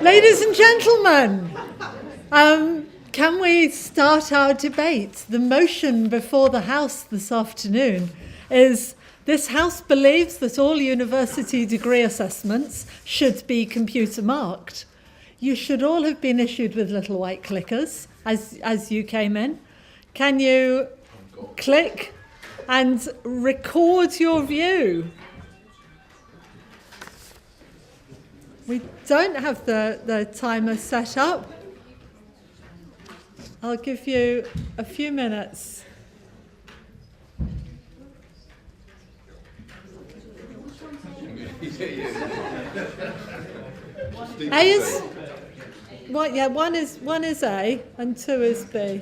Ladies and gentlemen, can we start our debate? The motion before the House this afternoon is this House believes that all university degree assessments should be computer marked. You should all have been issued with little white clickers as you came in. Can you click and record your view? We don't have the timer set up. I'll give you a few minutes. A is what? Yeah, one is A and 2 is B.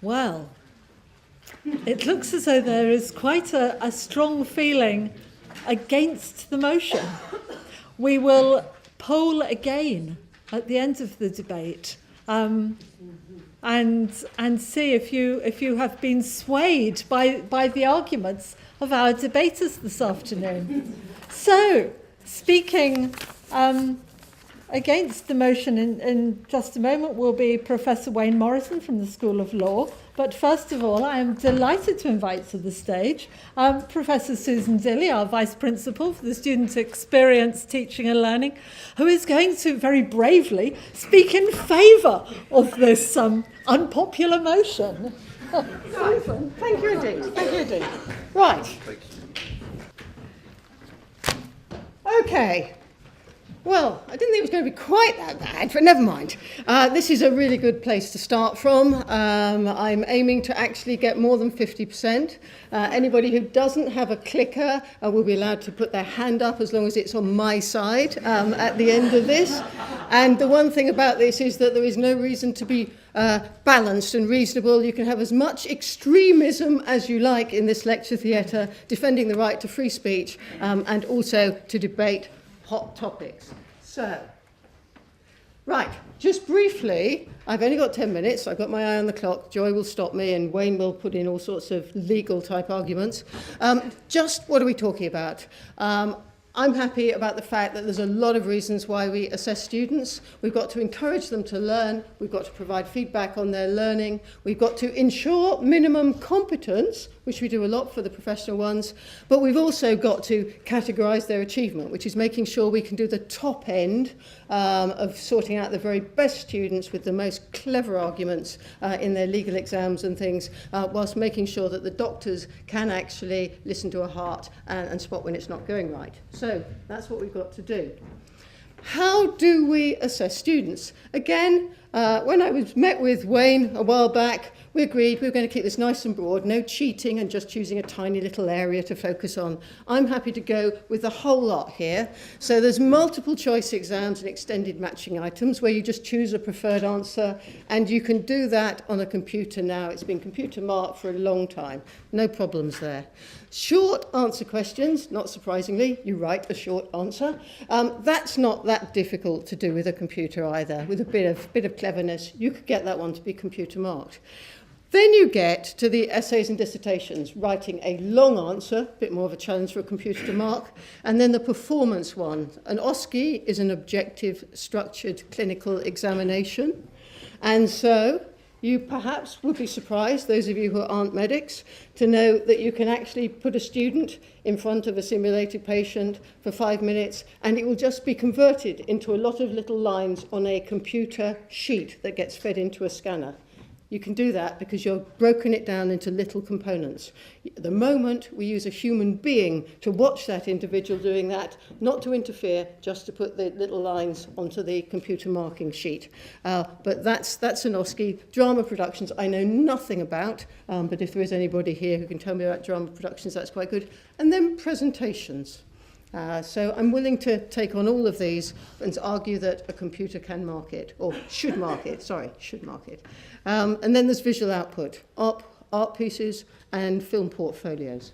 Well, it looks as though there is quite a strong feeling against the motion. We will poll again at the end of the debate and see if you have been swayed by the arguments of our debaters this afternoon. So, speaking against the motion in just a moment will be Professor Wayne Morrison from the School of Law. But first of all, I am delighted to invite to the stage Professor Susan Dilly, our Vice Principal for the Student Experience Teaching and Learning, who is going to very bravely speak in favour of this unpopular motion. Susan, thank you indeed. Right. Okay. Well, I didn't think it was going to be quite that bad, but never mind. This is a really good place to start from. I'm aiming to actually get more than 50%. Anybody who doesn't have a clicker will be allowed to put their hand up as long as it's on my side at the end of this. And the one thing about this is that there is no reason to be balanced and reasonable. You can have as much extremism as you like in this lecture theatre, defending the right to free speech and also to debate hot topics. So, right, just briefly, I've only got 10 minutes, so I've got my eye on the clock. Joy will stop me and Wayne will put in all sorts of legal type arguments. Just what are we talking about? I'm happy about the fact that there's a lot of reasons why we assess students. We've got to encourage them to learn. We've got to provide feedback on their learning. We've got to ensure minimum competence, which we do a lot for the professional ones. But we've also got to categorise their achievement, which is making sure we can do the top end of sorting out the very best students with the most clever arguments in their legal exams and things, whilst making sure that the doctors can actually listen to a heart and spot when it's not going right. So that's what we've got to do. How do we assess students? Again, when I was met with Wayne a while back, we agreed we were going to keep this nice and broad, no cheating and just choosing a tiny little area to focus on. I'm happy to go with the whole lot here. So there's multiple choice exams and extended matching items where you just choose a preferred answer, and you can do that on a computer now. It's been computer marked for a long time. No problems there. Short answer questions, not surprisingly, you write a short answer. That's not that difficult to do with a computer either. With a bit of cleverness, you could get that one to be computer marked. Then you get to the essays and dissertations, writing a long answer, a bit more of a challenge for a computer to mark, and then the performance one. An OSCE is an objective, structured clinical examination. And so you perhaps would be surprised, those of you who aren't medics, to know that you can actually put a student in front of a simulated patient for 5 minutes and it will just be converted into a lot of little lines on a computer sheet that gets fed into a scanner. You can do that because you've broken it down into little components. At the moment, we use a human being to watch that individual doing that, not to interfere, just to put the little lines onto the computer marking sheet. But that's an OSCE. Drama productions I know nothing about, but if there is anybody here who can tell me about drama productions, that's quite good. And then presentations. So I'm willing to take on all of these and argue that a computer can mark it, or should mark it, should mark it. And then there's visual output, art pieces and film portfolios.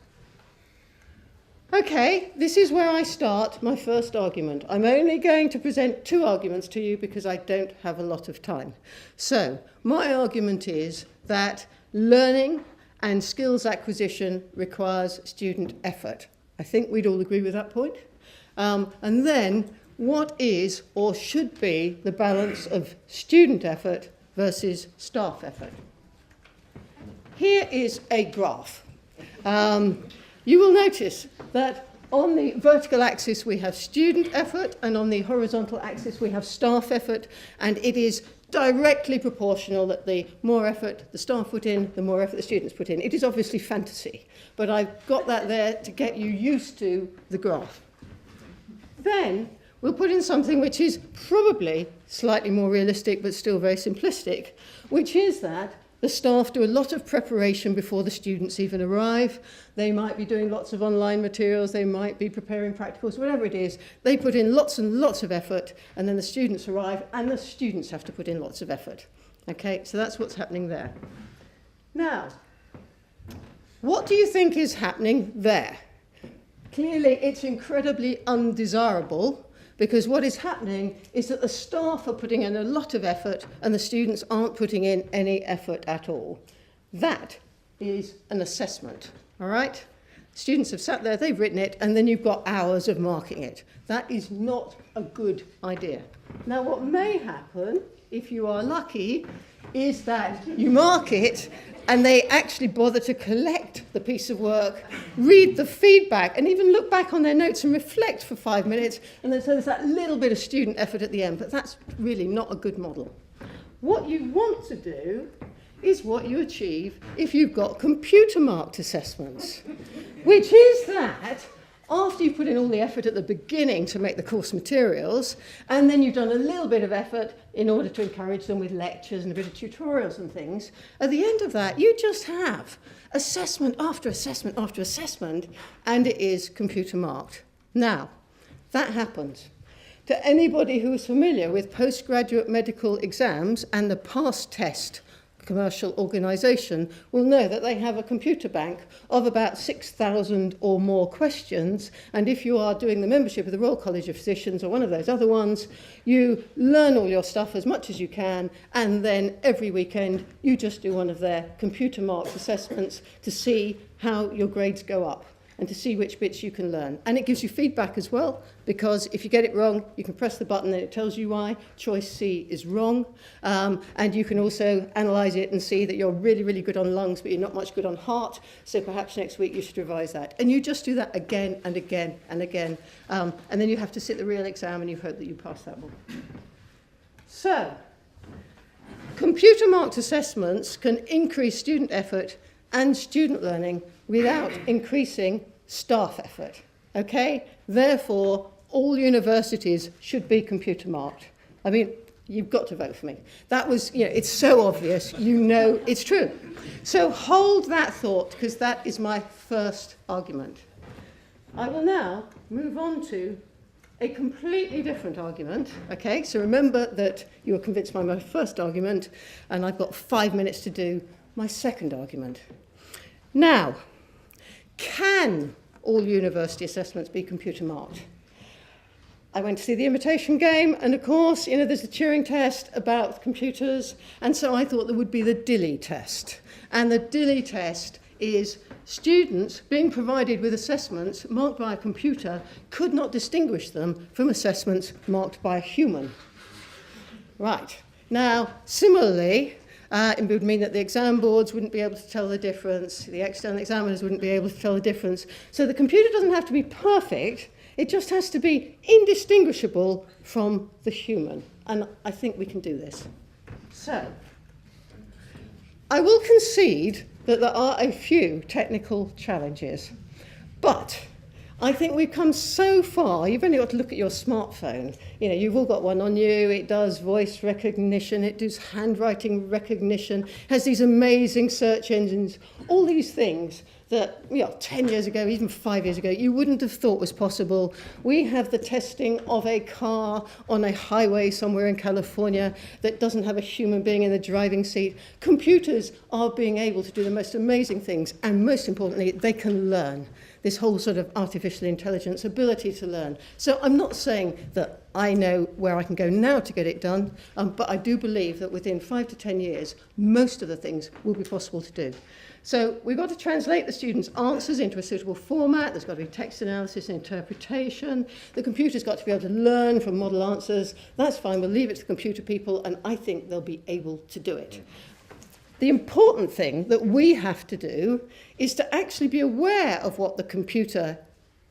Okay, this is where I start my first argument. I'm only going to present 2 arguments to you because I don't have a lot of time. So my argument is that learning and skills acquisition requires student effort. I think we'd all agree with that point. And then, what is or should be the balance of student effort versus staff effort? Here is a graph. You will notice that on the vertical axis we have student effort, and on the horizontal axis we have staff effort, and it is directly proportional that the more effort the staff put in, the more effort the students put in. It is obviously fantasy, but I've got that there to get you used to the graph. Then we'll put in something which is probably slightly more realistic but still very simplistic, which is that the staff do a lot of preparation before the students even arrive. They might be doing lots of online materials, they might be preparing practicals, whatever it is. They put in lots and lots of effort, and then the students arrive, and the students have to put in lots of effort. Okay, so that's what's happening there. Now, what do you think is happening there? Clearly, it's incredibly undesirable, because what is happening is that the staff are putting in a lot of effort and the students aren't putting in any effort at all. That is an assessment, all right? Students have sat there, they've written it, and then you've got hours of marking it. That is not a good idea. Now, what may happen, if you are lucky, is that you mark it and they actually bother to collect the piece of work, read the feedback, and even look back on their notes and reflect for 5 minutes, and then so there's that little bit of student effort at the end, but that's really not a good model. What you want to do is what you achieve if you've got computer-marked assessments, which is that after you've put in all the effort at the beginning to make the course materials, and then you've done a little bit of effort in order to encourage them with lectures and a bit of tutorials and things, at the end of that, you just have assessment after assessment after assessment, and it is computer marked. Now, that happens. To anybody who is familiar with postgraduate medical exams and the PASS test commercial organisation will know that they have a computer bank of about 6,000 or more questions, and if you are doing the membership of the Royal College of Physicians or one of those other ones, you learn all your stuff as much as you can, and then every weekend you just do one of their computer marked assessments to see how your grades go up and to see which bits you can learn. And it gives you feedback as well, because if you get it wrong, you can press the button and it tells you why. Choice C is wrong. And you can also analyse it and see that you're really, really good on lungs, but you're not much good on heart. So perhaps next week you should revise that. And you just do that again and again and again. And then you have to sit the real exam and you hope that you pass that one. So, computer marked assessments can increase student effort and student learning without increasing staff effort, okay? Therefore, all universities should be computer marked. I mean, you've got to vote for me. That was, it's so obvious, you know it's true. So hold that thought, because that is my first argument. I will now move on to a completely different argument, okay? So remember that you were convinced by my first argument, and I've got 5 minutes to do my second argument. Now, can all university assessments be computer marked? I went to see The Imitation Game, and of course, there's a Turing test about computers, and so I thought there would be the Dilly test. And the Dilly test is students being provided with assessments marked by a computer could not distinguish them from assessments marked by a human. Right. Now, similarly, it would mean that the exam boards wouldn't be able to tell the difference, the external examiners wouldn't be able to tell the difference. So the computer doesn't have to be perfect, it just has to be indistinguishable from the human. And I think we can do this. So, I will concede that there are a few technical challenges, but I think we've come so far. You've only got to look at your smartphone. You've all got one on you. It does voice recognition. It does handwriting recognition. Has these amazing search engines. All these things that 10 years ago, even 5 years ago, you wouldn't have thought was possible. We have the testing of a car on a highway somewhere in California that doesn't have a human being in the driving seat. Computers are being able to do the most amazing things, and most importantly, they can learn. This whole sort of artificial intelligence ability to learn. So I'm not saying that I know where I can go now to get it done, but I do believe that within 5 to 10 years, most of the things will be possible to do. So we've got to translate the students' answers into a suitable format. There's got to be text analysis and interpretation. The computer's got to be able to learn from model answers. That's fine, we'll leave it to the computer people, and I think they'll be able to do it. The important thing that we have to do is to actually be aware of what the computer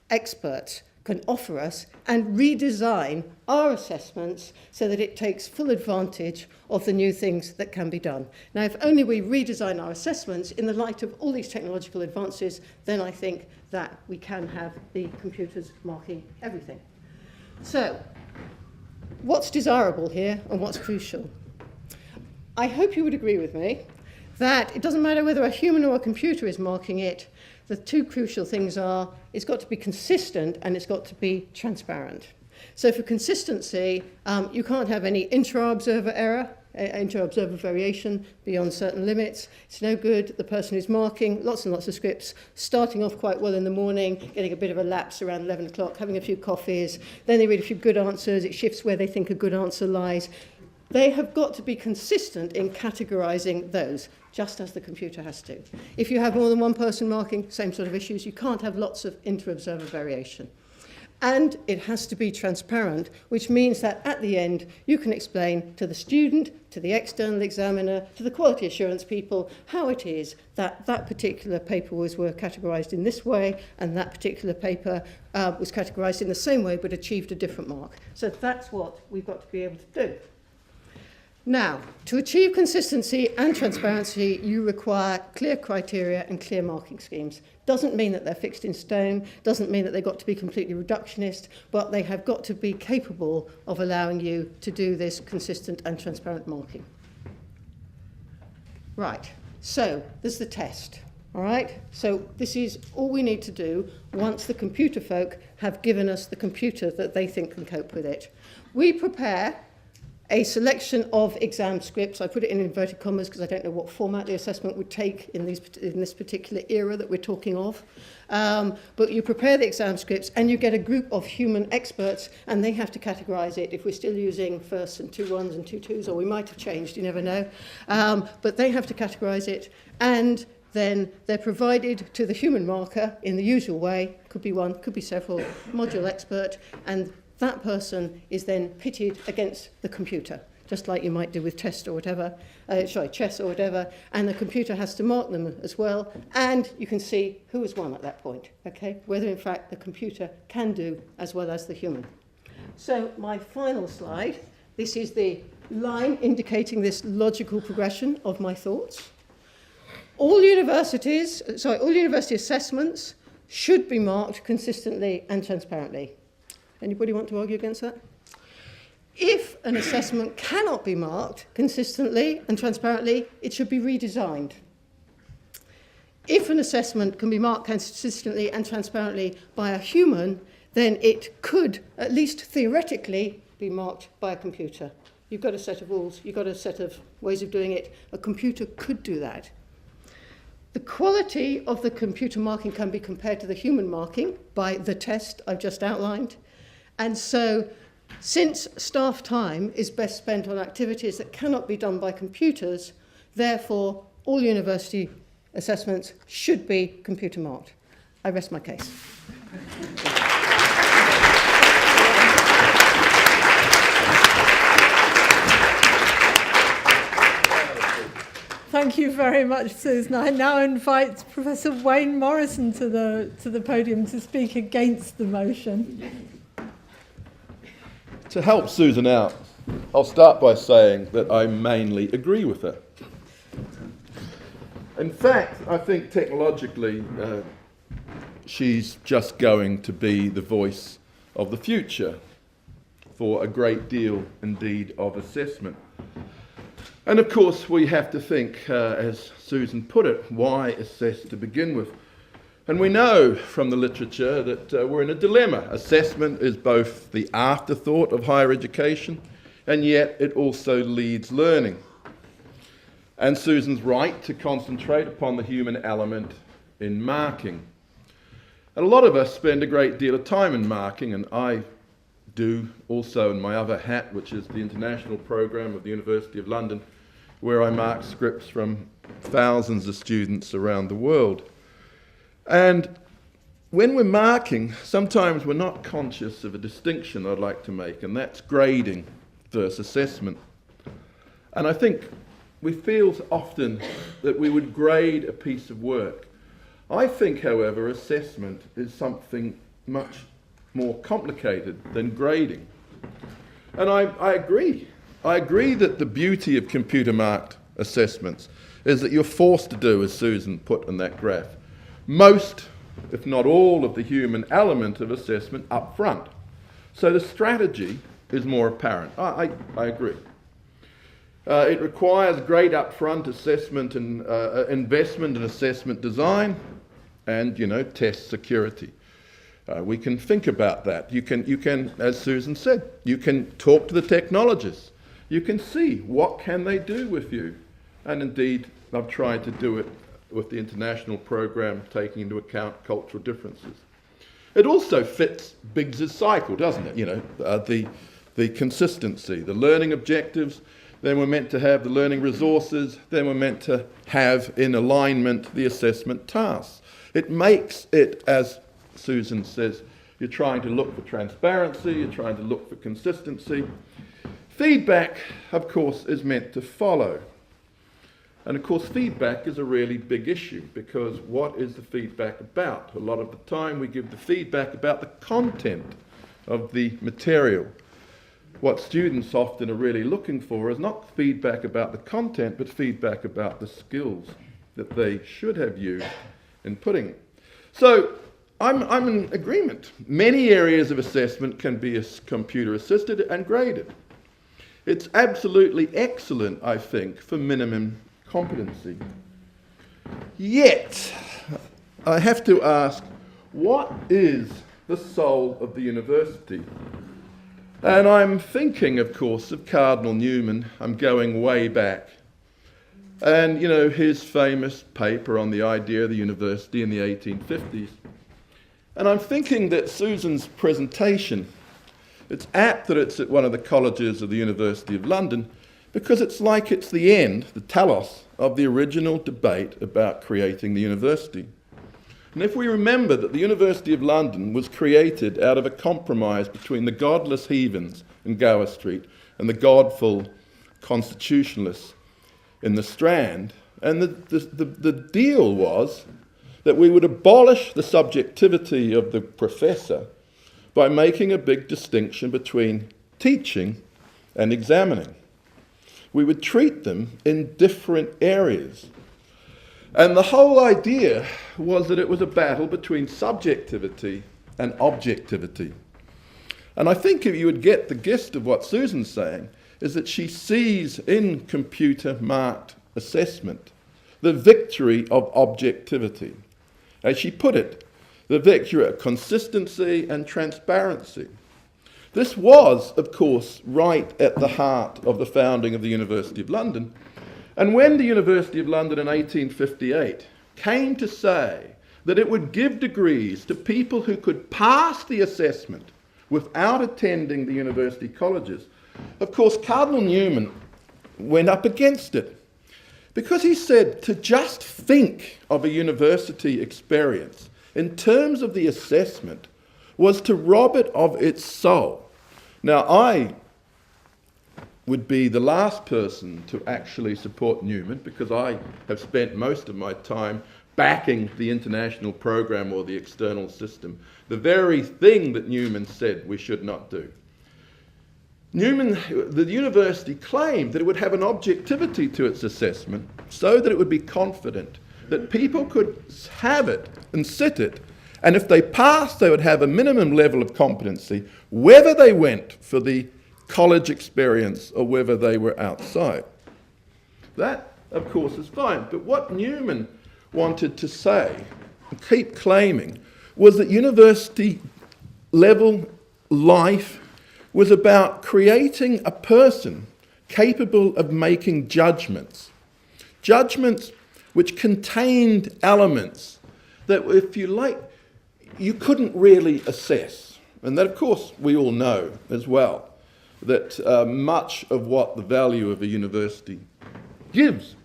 experts can offer us and redesign our assessments so that it takes full advantage of the new things that can be done. Now, if only we redesign our assessments in the light of all these technological advances, then I think that we can have the computers marking everything. So, what's desirable here and what's crucial? I hope you would agree with me that it doesn't matter whether a human or a computer is marking it. The two crucial things are, it's got to be consistent and it's got to be transparent. So for consistency, you can't have any intra-observer error, intra-observer variation beyond certain limits. It's no good the person who's marking lots and lots of scripts, starting off quite well in the morning, getting a bit of a lapse around 11 o'clock, having a few coffees, then they read a few good answers, it shifts where they think a good answer lies. They have got to be consistent in categorizing those, just as the computer has to. If you have more than one person marking, same sort of issues, you can't have lots of inter-observer variation. And it has to be transparent, which means that at the end, you can explain to the student, to the external examiner, to the quality assurance people, how it is that that particular paper were categorized in this way, and that particular paper was categorized in the same way, but achieved a different mark. So that's what we've got to be able to do. Now, to achieve consistency and transparency, you require clear criteria and clear marking schemes. Doesn't mean that they're fixed in stone, doesn't mean that they've got to be completely reductionist, but they have got to be capable of allowing you to do this consistent and transparent marking. Right, so there's the test. All right, so this is all we need to do once the computer folk have given us the computer that they think can cope with it. We prepare a selection of exam scripts. I put it in inverted commas because I don't know what format the assessment would take in this particular era that we're talking of. But you prepare the exam scripts and you get a group of human experts and they have to categorize it. If we're still using firsts and 2 1s and 2 2s, or we might have changed, you never know. But they have to categorize it, and then they're provided to the human marker in the usual way. Could be one, could be several, module expert, and that person is then pitted against the computer, just like you might do with chess or whatever, and the computer has to mark them as well, and you can see who has won at that point, okay? Whether in fact the computer can do as well as the human. So my final slide, this is the line indicating this logical progression of my thoughts. All university assessments should be marked consistently and transparently. Anybody want to argue against that? If an assessment cannot be marked consistently and transparently, it should be redesigned. If an assessment can be marked consistently and transparently by a human, then it could, at least theoretically, be marked by a computer. You've got a set of rules, you've got a set of ways of doing it. A computer could do that. The quality of the computer marking can be compared to the human marking by the test I've just outlined. And so, since staff time is best spent on activities that cannot be done by computers, therefore, all university assessments should be computer marked. I rest my case. Thank you very much, Susan. I now invite Professor Wayne Morrison to the podium to speak against the motion. To help Susan out, I'll start by saying that I mainly agree with her. In fact, I think technologically she's just going to be the voice of the future for a great deal, indeed, of assessment. And of course, we have to think, as Susan put it, why assess to begin with? And we know from the literature that we're in a dilemma. Assessment is both the afterthought of higher education, and yet it also leads learning. And Susan's right to concentrate upon the human element in marking. And a lot of us spend a great deal of time in marking, and I do also in my other hat, which is the international program of the University of London, where I mark scripts from thousands of students around the world. And when we're marking, sometimes we're not conscious of a distinction I'd like to make, and that's grading versus assessment. And I think we feel often that we would grade a piece of work. I think, however, assessment is something much more complicated than grading. And I agree. I agree that the beauty of computer-marked assessments is that you're forced to do, as Susan put in that graph, most, if not all, of the human element of assessment up front. So the strategy is more apparent. I agree. It requires great upfront assessment and investment in assessment design and, test security. We can think about that. You can, as Susan said, you can talk to the technologists. You can see what can they do with you. And indeed, I've tried to do it with the international program, taking into account cultural differences. It also fits Biggs's cycle, doesn't it? The consistency, the learning objectives. Then we're meant to have the learning resources. Then we're meant to have, in alignment, the assessment tasks. It makes it, as Susan says, you're trying to look for transparency, you're trying to look for consistency. Feedback, of course, is meant to follow. And of course, feedback is a really big issue, because what is the feedback about? A lot of the time we give the feedback about the content of the material. What students often are really looking for is not feedback about the content, but feedback about the skills that they should have used in putting it. So I'm in agreement. Many areas of assessment can be computer assisted and graded. It's absolutely excellent, I think, for minimum competency. Yet, I have to ask, what is the soul of the university? And I'm thinking, of course, of Cardinal Newman. I'm going way back. And, his famous paper on the idea of the university in the 1850s. And I'm thinking that Susan's presentation, it's apt that it's at one of the colleges of the University of London, because it's like it's the end, the telos, of the original debate about creating the university. And if we remember that the University of London was created out of a compromise between the godless heathens in Gower Street and the godful constitutionalists in the Strand, and the deal was that we would abolish the subjectivity of the professor by making a big distinction between teaching and examining. We would treat them in different areas. And the whole idea was that it was a battle between subjectivity and objectivity. And I think if you would get the gist of what Susan's saying, is that she sees in computer-marked assessment the victory of objectivity. As she put it, the victory of consistency and transparency. This was, of course, right at the heart of the founding of the University of London. And when the University of London in 1858 came to say that it would give degrees to people who could pass the assessment without attending the university colleges, of course, Cardinal Newman went up against it, because he said to just think of a university experience in terms of the assessment was to rob it of its soul. Now, I would be the last person to actually support Newman, because I have spent most of my time backing the international program or the external system, the very thing that Newman said we should not do. The university claimed that it would have an objectivity to its assessment so that it would be confident that people could have it and sit it, and if they passed, they would have a minimum level of competency, whether they went for the college experience or whether they were outside. That, of course, is fine. But what Newman wanted to say, and keep claiming, was that university level life was about creating a person capable of making judgments which contained elements that, if you like, you couldn't really assess. and that of course we all know as well, that much of what the value of a university gives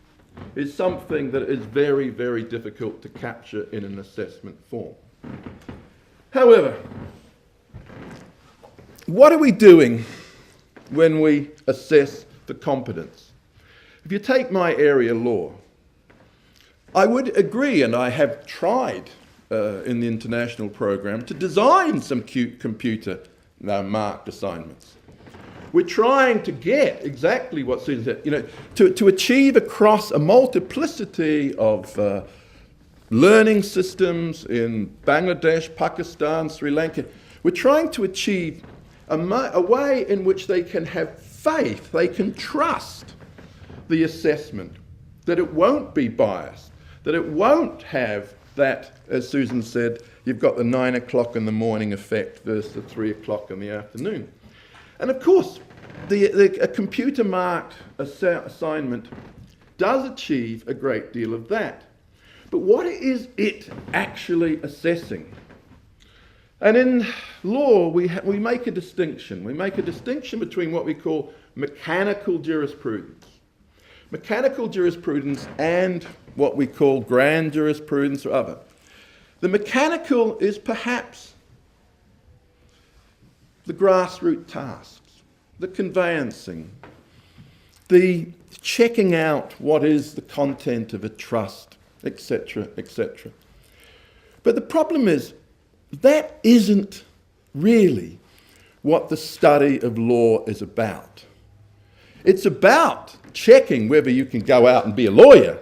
is something that is very, very difficult to capture in an assessment form. However, what are we doing when we assess for competence? If you take my area, law, I would agree, and I have tried in the international program to design some computer marked assignments. We're trying to get exactly what Susan said, to achieve across a multiplicity of learning systems in Bangladesh, Pakistan, Sri Lanka. We're trying to achieve a way in which they can have faith, they can trust the assessment, that it won't be biased, that it won't have that, as Susan said, you've got the 9 o'clock in the morning effect versus the 3 o'clock in the afternoon. And of course, a computer-marked assignment does achieve a great deal of that. But what is it actually assessing? And in law, we make a distinction. We make a distinction between what we call mechanical jurisprudence. Mechanical jurisprudence and what we call grand jurisprudence or other. The mechanical is perhaps the grassroots tasks, the conveyancing, the checking out what is the content of a trust, etc., etc. But the problem is, that isn't really what the study of law is about. It's about checking whether you can go out and be a lawyer,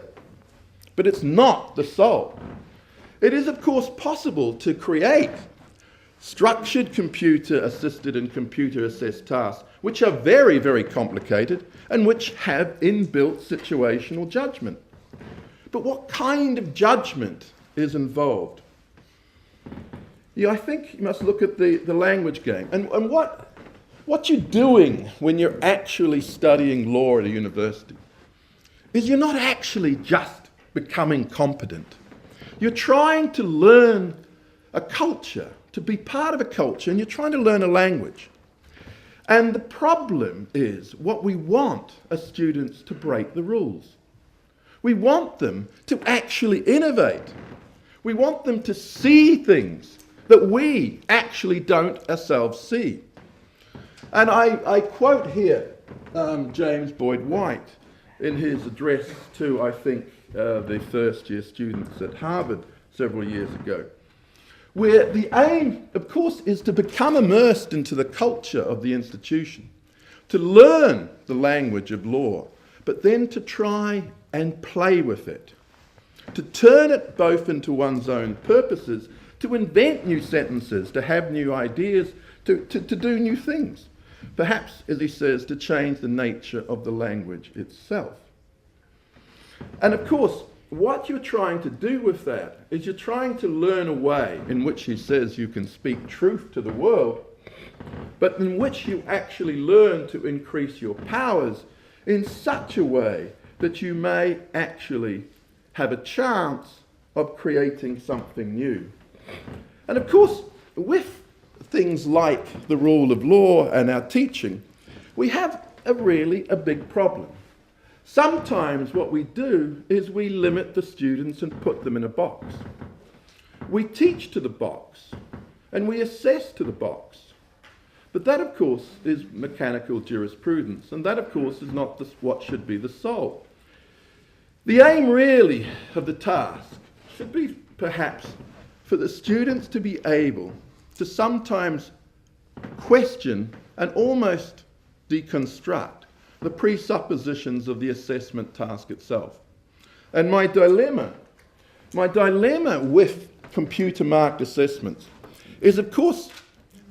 but it's not the sole. It is, of course, possible to create structured computer-assisted and computer-assessed tasks, which are very, very complicated and which have inbuilt situational judgment. But what kind of judgment is involved? I think you must look at the language game. And what you're doing when you're actually studying law at a university is you're not actually just becoming competent. You're trying to learn a culture, to be part of a culture, and you're trying to learn a language. And the problem is, what we want are students to break the rules. We want them to actually innovate. We want them to see things that we actually don't ourselves see. And I quote here James Boyd White in his address to, I think, the first-year students at Harvard several years ago, where the aim, of course, is to become immersed into the culture of the institution, to learn the language of law, but then to try and play with it, to turn it both into one's own purposes, to invent new sentences, to have new ideas, to do new things. Perhaps, as he says, to change the nature of the language itself. And of course, what you're trying to do with that is you're trying to learn a way in which he says you can speak truth to the world, but in which you actually learn to increase your powers in such a way that you may actually have a chance of creating something new. And of course, with things like the rule of law and our teaching, we have a big problem. Sometimes what we do is we limit the students and put them in a box. We teach to the box and we assess to the box. But that, of course, is mechanical jurisprudence, and that, of course, is not what should be the soul. The aim really of the task should be perhaps for the students to be able to sometimes question and almost deconstruct the presuppositions of the assessment task itself. And my dilemma with computer-marked assessments is, of course,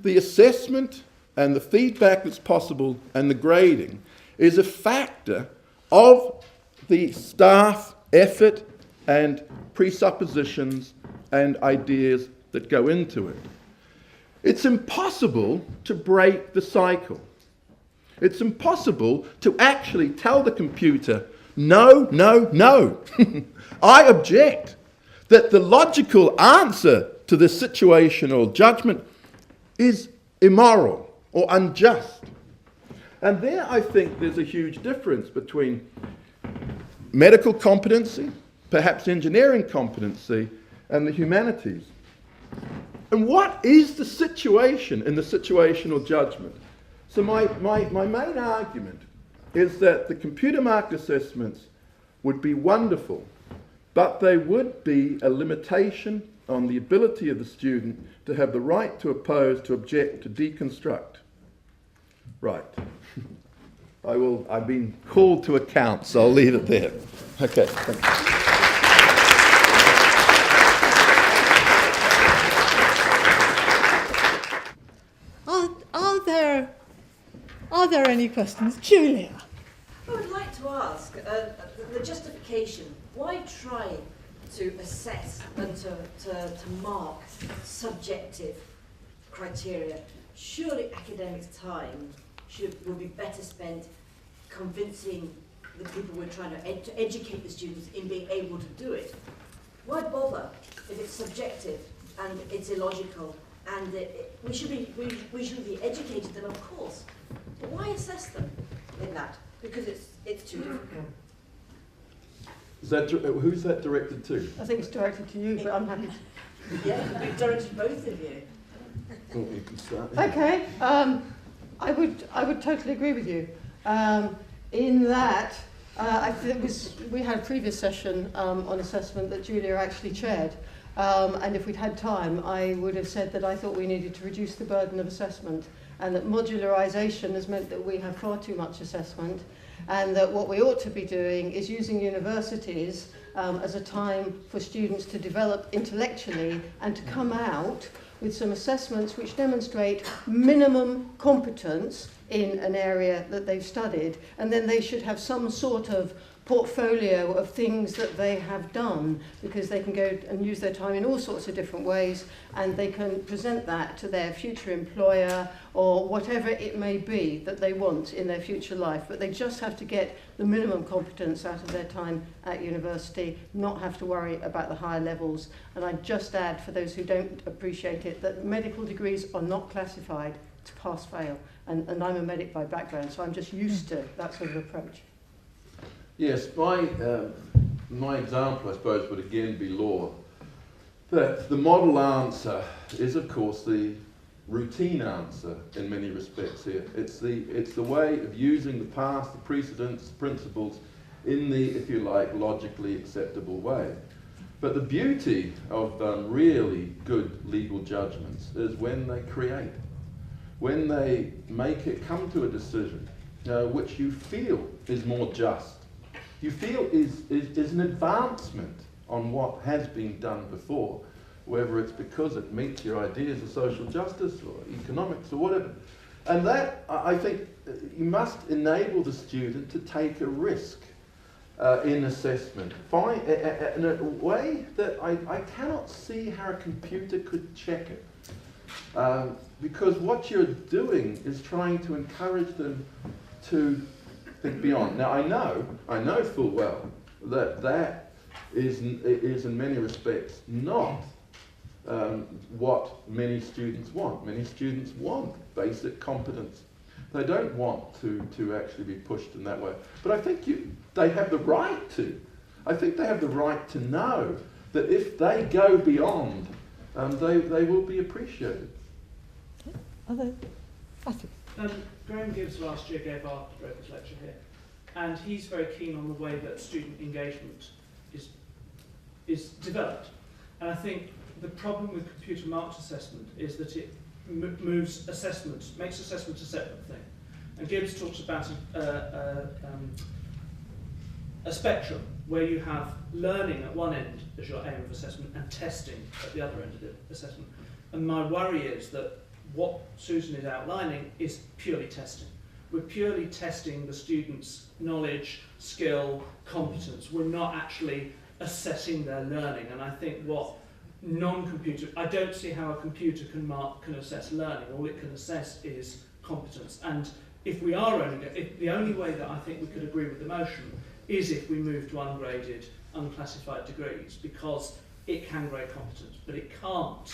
the assessment and the feedback that's possible and the grading is a factor of the staff effort and presuppositions and ideas that go into it. It's impossible to break the cycle. It's impossible to actually tell the computer, no, no, no. I object that the logical answer to this situational judgment is immoral or unjust. And there I think there's a huge difference between medical competency, perhaps engineering competency, and the humanities. And what is the situation in the situational judgment? So my main argument is that the computer marked assessments would be wonderful, but they would be a limitation on the ability of the student to have the right to oppose, to object, to deconstruct. Right. I've been called to account, so I'll leave it there. Okay, thank you. Are there any questions? Julia? I would like to ask the justification. Why try to assess and to mark subjective criteria? Surely academic time will be better spent convincing the people we're trying to educate the students in being able to do it. Why bother if it's subjective and it's illogical and we should be educated them, of course. But why assess them in that? Because it's too difficult. Who's that directed to? I think it's directed to you, but I'm happy to... Yeah, we've directed both of you. Oh, you can start. Okay, I would totally agree with you. In that, we had a previous session on assessment that Julia actually chaired. And if we'd had time, I would have said that I thought we needed to reduce the burden of assessment, and that modularisation has meant that we have far too much assessment, and that what we ought to be doing is using universities as a time for students to develop intellectually and to come out with some assessments which demonstrate minimum competence in an area that they've studied, and then they should have some sort of portfolio of things that they have done, because they can go and use their time in all sorts of different ways, and they can present that to their future employer or whatever it may be that they want in their future life. But they just have to get the minimum competence out of their time at university, not have to worry about the higher levels. And I'd just add, for those who don't appreciate it, that medical degrees are not classified to pass-fail. And I'm a medic by background, so I'm just used to that sort of approach. Yes, my example, I suppose, would again be law. That the model answer is, of course, the routine answer in many respects here. It's the way of using the past, the precedents, principles in the, if you like, logically acceptable way. But the beauty of really good legal judgments is when they create, when they make it come to a decision which you feel is more just. You feel is an advancement on what has been done before, whether it's because it meets your ideas of social justice or economics or whatever. And that, I think, you must enable the student to take a risk in assessment, in a way that I cannot see how a computer could check it. Because what you're doing is trying to encourage them to think beyond. Now I know full well that is in many respects not what many students want. Many students want basic competence. They don't want to actually be pushed in that way. But I think they have the right to. I think they have the right to know that if they go beyond, they will be appreciated. Graham Gibbs last year gave our Drapers lecture here, and he's very keen on the way that student engagement is developed. And I think the problem with computer marked assessment is that it moves assessment, makes assessment a separate thing. And Gibbs talks about a spectrum where you have learning at one end as your aim of assessment and testing at the other end of the assessment. And my worry is that what Susan is outlining is purely testing. We're purely testing the students' knowledge, skill, competence. We're not actually assessing their learning. And I think what non-computer, I don't see how a computer can assess learning. All it can assess is competence. And if we are if the only way that I think we could agree with the motion is if we move to ungraded, unclassified degrees, because it can grade competence, but it can't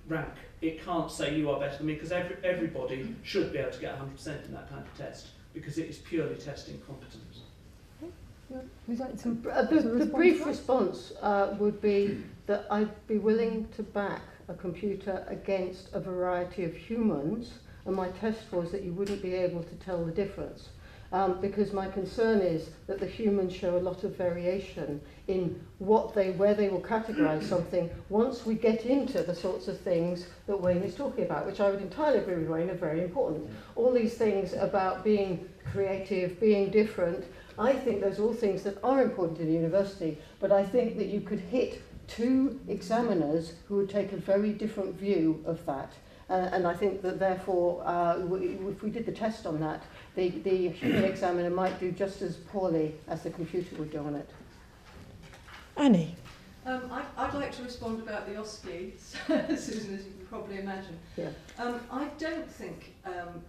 rank. It can't say you are better than me, because everybody should be able to get 100% in that kind of test, because it is purely testing competence. The brief response would be that I'd be willing to back a computer against a variety of humans, and my test was that you wouldn't be able to tell the difference. Because my concern is that the humans show a lot of variation in where they will categorise something once we get into the sorts of things that Wayne is talking about, which I would entirely agree with Wayne are very important. All these things about being creative, being different, I think those are all things that are important in a university, but I think that you could hit two examiners who would take a very different view of that. And I think that therefore, if we did the test on that, the human examiner might do just as poorly as the computer would do on it. Annie. I'd like to respond about the OSCE, Susan, as you can probably imagine. Yeah. I don't think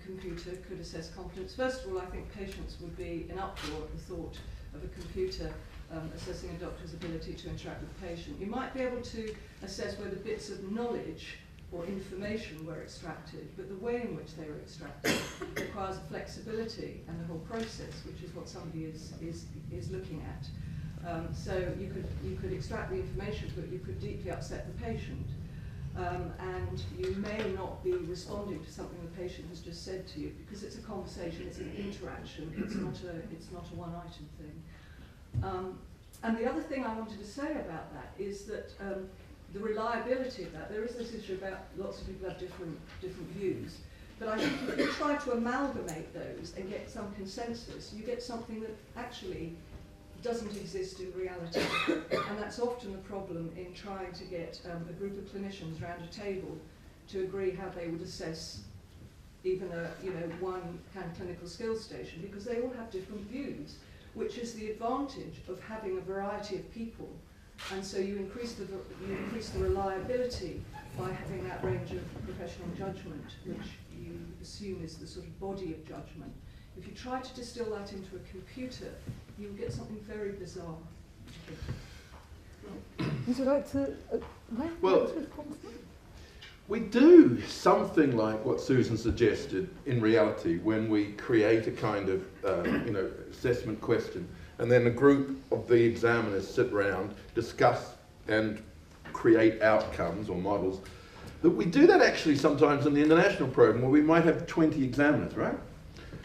computer could assess competence. First of all, I think patients would be in uproar at the thought of a computer assessing a doctor's ability to interact with the patient. You might be able to assess whether bits of knowledge or information were extracted, but the way in which they were extracted requires a flexibility and the whole process, which is what somebody is looking at. So you could extract the information, but you could deeply upset the patient, and you may not be responding to something the patient has just said to you, because it's a conversation, it's an interaction, it's not a one-item thing. And the other thing I wanted to say about that is that the reliability of that, there is this issue about lots of people have different views, but I think if you try to amalgamate those and get some consensus, you get something that actually doesn't exist in reality. And that's often the problem in trying to get a group of clinicians around a table to agree how they would assess even one kind of clinical skills station, because they all have different views, which is the advantage of having a variety of people. And so you increase the reliability by having that range of professional judgment, which you assume is the sort of body of judgment. If you try to distill that into a computer, you'll get something very bizarre. Would you like to... Well, we do something like what Susan suggested in reality when we create a kind of assessment question, and then a group of the examiners sit around, discuss and create outcomes or models. That we do that actually sometimes in the international program where we might have 20 examiners, right?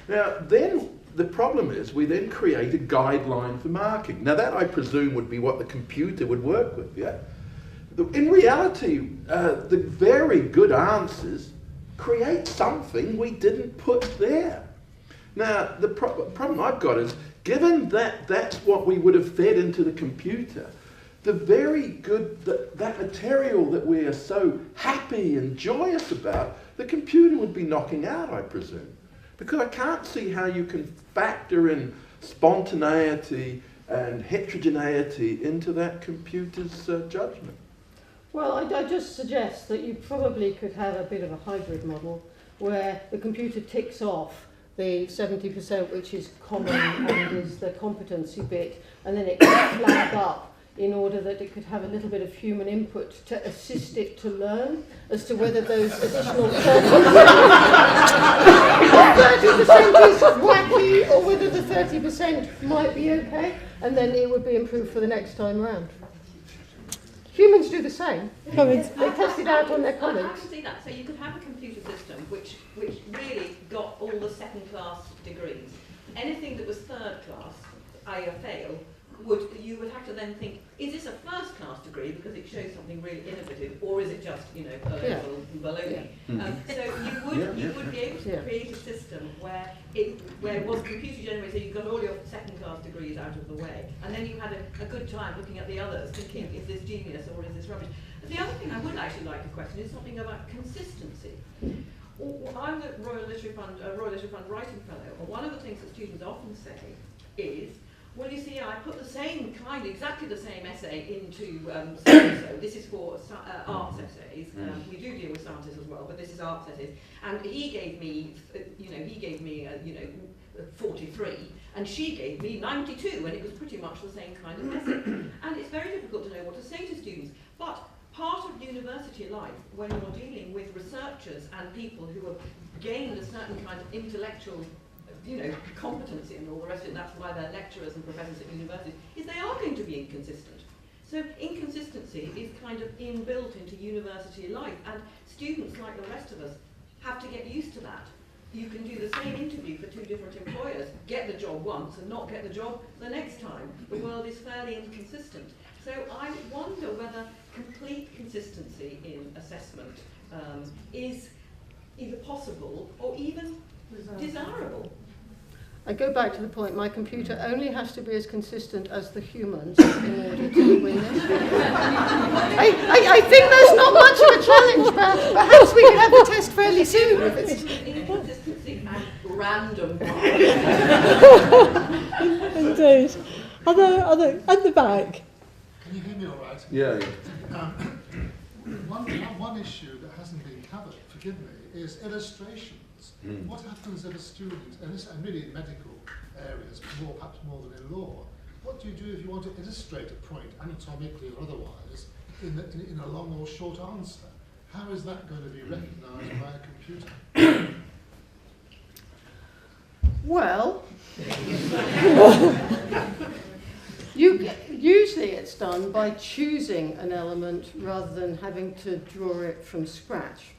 Now then the problem is we then create a guideline for marking. Now that I presume would be what the computer would work with, yeah? In reality, the very good answers create something we didn't put there. Now the problem I've got is, given that that's what we would have fed into the computer, the very good, that material that we are so happy and joyous about, the computer would be knocking out, I presume. Because I can't see how you can factor in spontaneity and heterogeneity into that computer's judgment. Well, I just suggest that you probably could have a bit of a hybrid model where the computer ticks off the 70%, which is common and is the competency bit, and then it can flag up in order that it could have a little bit of human input to assist it to learn as to whether those additional 30% is wacky or whether the 30% might be okay, and then it would be improved for the next time round. Humans do the same. They test it out on their colleagues. I can see that. So you could have a computer system which really got all the second-class degrees. Anything that was third class, i.e. a fail, you would have to then think, is this a first-class degree because it shows something really innovative, or is it just, a level baloney? So you would be able to create a system where it was computer generated, so you got all your second-class degrees out of the way, and then you had a good time looking at the others, thinking, is this genius or is this rubbish? But the other thing I would actually like to question is something about consistency. I'm the Royal Literary Fund Writing Fellow, and one of the things that students often say is, well, you see, I put the same kind, exactly the same essay into so this is for arts essays. We do deal with sciences as well, but this is arts essays. And he gave me, 43, and she gave me 92, and it was pretty much the same kind of essay. And it's very difficult to know what to say to students. But part of university life, when you're dealing with researchers and people who have gained a certain kind of intellectual competency and all the rest of it, and that's why they're lecturers and professors at universities, is they are going to be inconsistent. So inconsistency is kind of inbuilt into university life, and students, like the rest of us, have to get used to that. You can do the same interview for 2 different employers, get the job once and not get the job the next time. The world is fairly inconsistent. So I wonder whether complete consistency in assessment is either possible or even desirable. I go back to the point, my computer only has to be as consistent as the humans in order to win this. I think there's not much of a challenge, but perhaps we can have the test fairly soon. If it's Inconsistency and random. Indeed. Other at the back. Can you hear me all right? Yeah. One issue that hasn't been covered, forgive me, is illustrations. What happens if a student, and really in medical areas, perhaps more than in law, what do you do if you want to illustrate a point, anatomically or otherwise, in a long or short answer? How is that going to be recognised by a computer? well, usually it's done by choosing an element rather than having to draw it from scratch.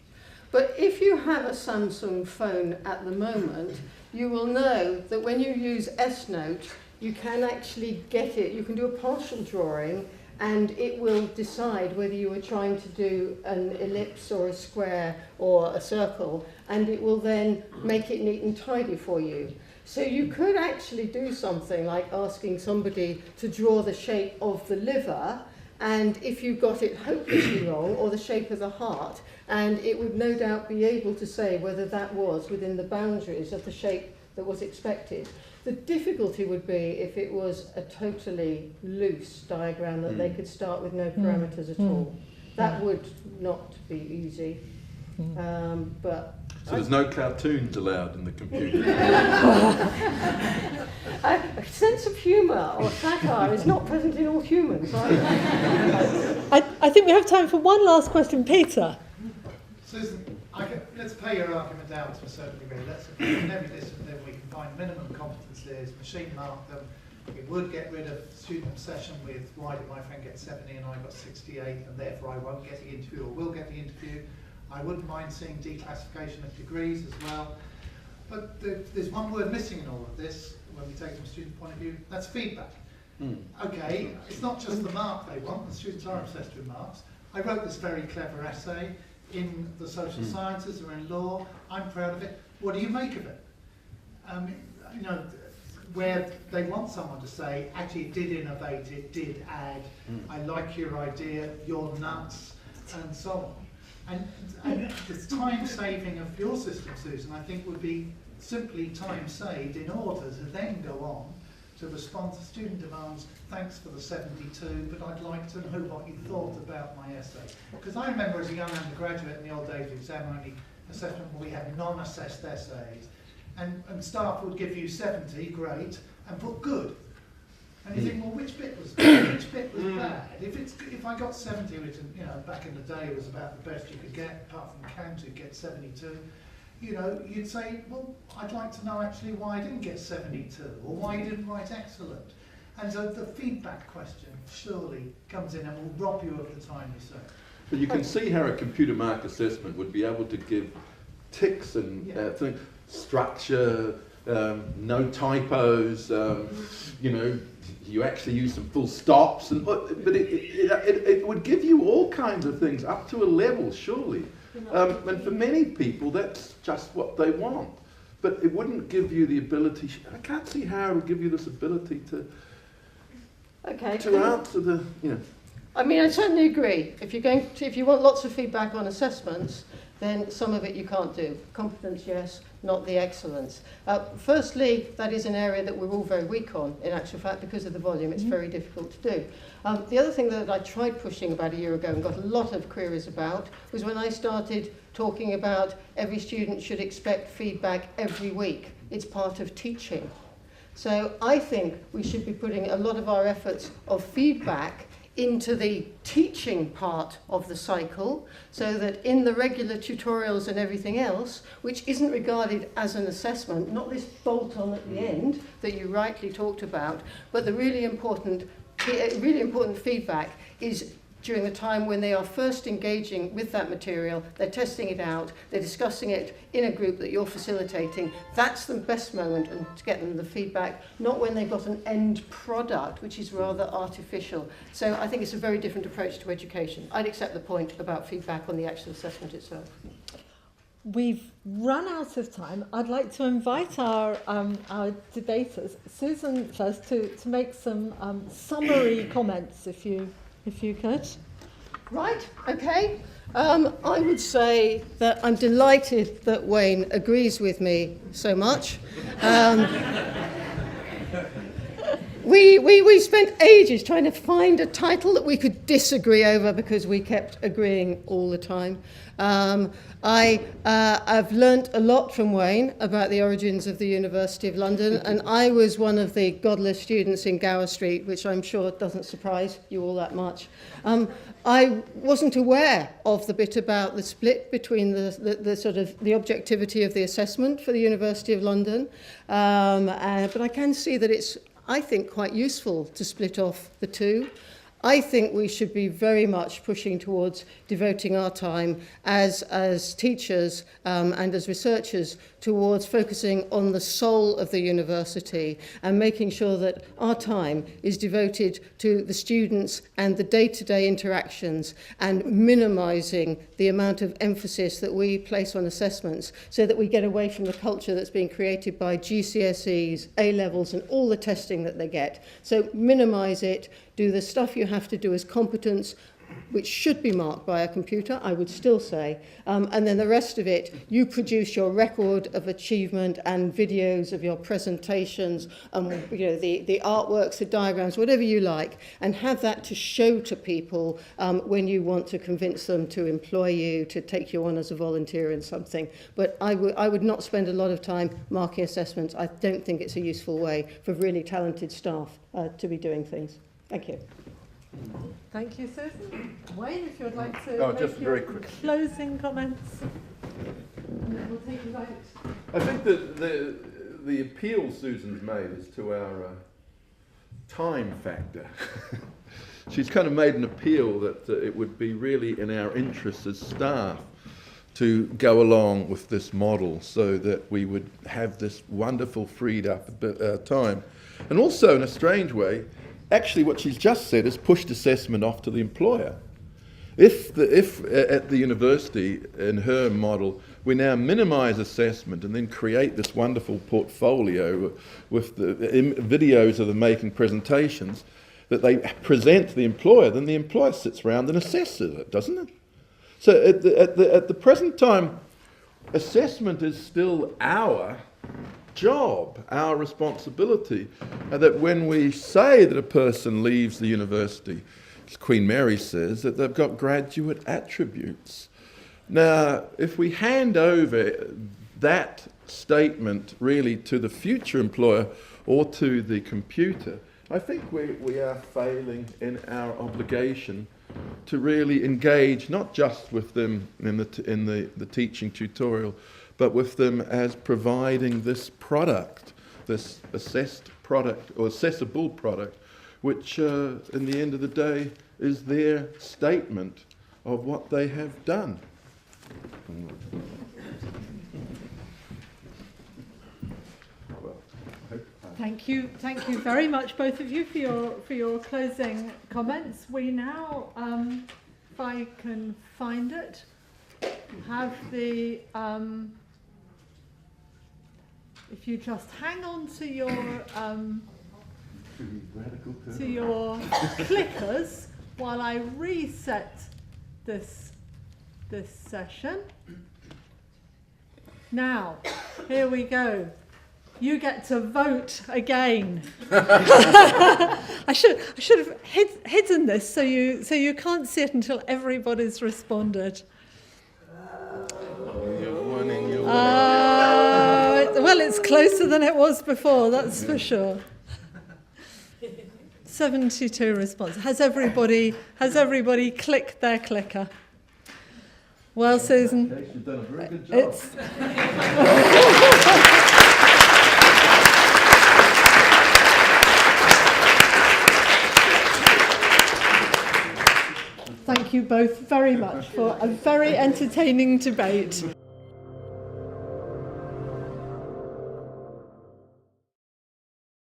But if you have a Samsung phone at the moment, you will know that when you use S-Note, you can actually get it, you can do a partial drawing, and it will decide whether you are trying to do an ellipse or a square or a circle, and it will then make it neat and tidy for you. So you could actually do something like asking somebody to draw the shape of the liver, and if you got it hopelessly wrong, or the shape of the heart, and it would no doubt be able to say whether that was within the boundaries of the shape that was expected. The difficulty would be if it was a totally loose diagram that they could start with no parameters at all. That would not be easy. But So there's no cartoons allowed in the computer. a sense of humour or satire is not present in all humans. I think we have time for one last question. Peter. Susan, let's play your argument down to a certain degree. Let's in every discipline we can find minimum competencies, machine mark them. It would get rid of student obsession with why did my friend get 70 and I got 68 and therefore I won't get the interview or will get the interview. I wouldn't mind seeing declassification of degrees as well. But there's one word missing in all of this when we take it from a student point of view, that's feedback. Okay, it's not just the mark they want, the students are obsessed with marks. I wrote this very clever essay in the social sciences or in law. I'm proud of it. What do you make of it? Where they want someone to say, actually it did innovate, it did add, I like your idea, you're nuts, and so on. And the time saving of your system, Susan, I think would be simply time saved in order to then go on to respond to student demands. Thanks for the 72, but I'd like to know what you thought about my essay. Because I remember as a young undergraduate in the old days of exam-only assessment where we had non-assessed essays, and staff would give you 70, great, and put good. And you think, well, which bit was good? Which bit was bad? If I got 70, which back in the day was about the best you could get, apart from counting, get 72. You'd say, well, I'd like to know actually why I didn't get 72, or why you didn't write excellent. And so the feedback question surely comes in and will rob you of the time you say. But you can see how a computer mark assessment would be able to give ticks and things, structure, no typos, you actually use some full stops, but it would give you all kinds of things up to a level, surely. And for many people, that's just what they want. But it wouldn't give you the ability, I can't see how it would give you this ability to answer the, I mean, I certainly agree. If you want lots of feedback on assessments, then some of it you can't do. Competence, yes, not the excellence. Firstly, that is an area that we're all very weak on, in actual fact, because of the volume. It's very difficult to do. The other thing that I tried pushing about a year ago and got a lot of queries about was when I started talking about every student should expect feedback every week. It's part of teaching. So I think we should be putting a lot of our efforts of feedback into the teaching part of the cycle, so that in the regular tutorials and everything else, which isn't regarded as an assessment, not this bolt-on at the end that you rightly talked about, but the really important feedback is during the time when they are first engaging with that material, they're testing it out, they're discussing it in a group that you're facilitating. That's the best moment to get them the feedback, not when they've got an end product, which is rather artificial. So I think it's a very different approach to education. I'd accept the point about feedback on the actual assessment itself. We've run out of time. I'd like to invite our debaters, Susan first, to make some summary comments, if you could. Right, okay. I would say that I'm delighted that Wayne agrees with me so much. We spent ages trying to find a title that we could disagree over because we kept agreeing all the time. I've learnt a lot from Wayne about the origins of the University of London, and I was one of the godless students in Gower Street, which I'm sure doesn't surprise you all that much. I wasn't aware of the bit about the split between the sort of the objectivity of the assessment for the University of London, but I can see that it's, I think, quite useful to split off the two. I think we should be very much pushing towards devoting our time as teachers and as researchers towards focusing on the soul of the university and making sure that our time is devoted to the students and the day-to-day interactions and minimising the amount of emphasis that we place on assessments so that we get away from the culture that's being created by GCSEs, A-levels and all the testing that they get. So minimise it, do the stuff you have to do as competence, which should be marked by a computer, I would still say, and then the rest of it, you produce your record of achievement and videos of your presentations, the artworks, the diagrams, whatever you like, and have that to show to people when you want to convince them to employ you, to take you on as a volunteer in something. But I would not spend a lot of time marking assessments. I don't think it's a useful way for really talented staff to be doing things. Thank you. Thank you, Susan. Wayne, if you'd like to make just your very quick. closing comments. And then we'll take you right. I think that the appeal Susan's made is to our time factor. She's kind of made an appeal that it would be really in our interests as staff to go along with this model so that we would have this wonderful freed up time. And also, in a strange way, actually what she's just said is pushed assessment off to the employer. If at the university, in her model, we now minimise assessment and then create this wonderful portfolio with the videos of them making presentations that they present to the employer, then the employer sits around and assesses it, doesn't it? So at the present time, assessment is still our job, our responsibility, and that when we say that a person leaves the university, as Queen Mary says, that they've got graduate attributes. Now, if we hand over that statement really to the future employer or to the computer, I think we are failing in our obligation to really engage not just with them in the teaching tutorial, but with them as providing this product, this assessed product or assessable product, which in the end of the day is their statement of what they have done. Thank you very much, both of you, for your closing comments. We now, if I can find it, have the. If you just hang on to your clickers while I reset this this session. Now, here we go. You get to vote again. I should have hidden this so you can't see it until everybody's responded. You're winning, you're winning. Well, it's closer than it was before, that's for sure. 72 responses. Has everybody clicked their clicker? Well, Susan, You've done a very good job. Thank you both very much for a very entertaining debate.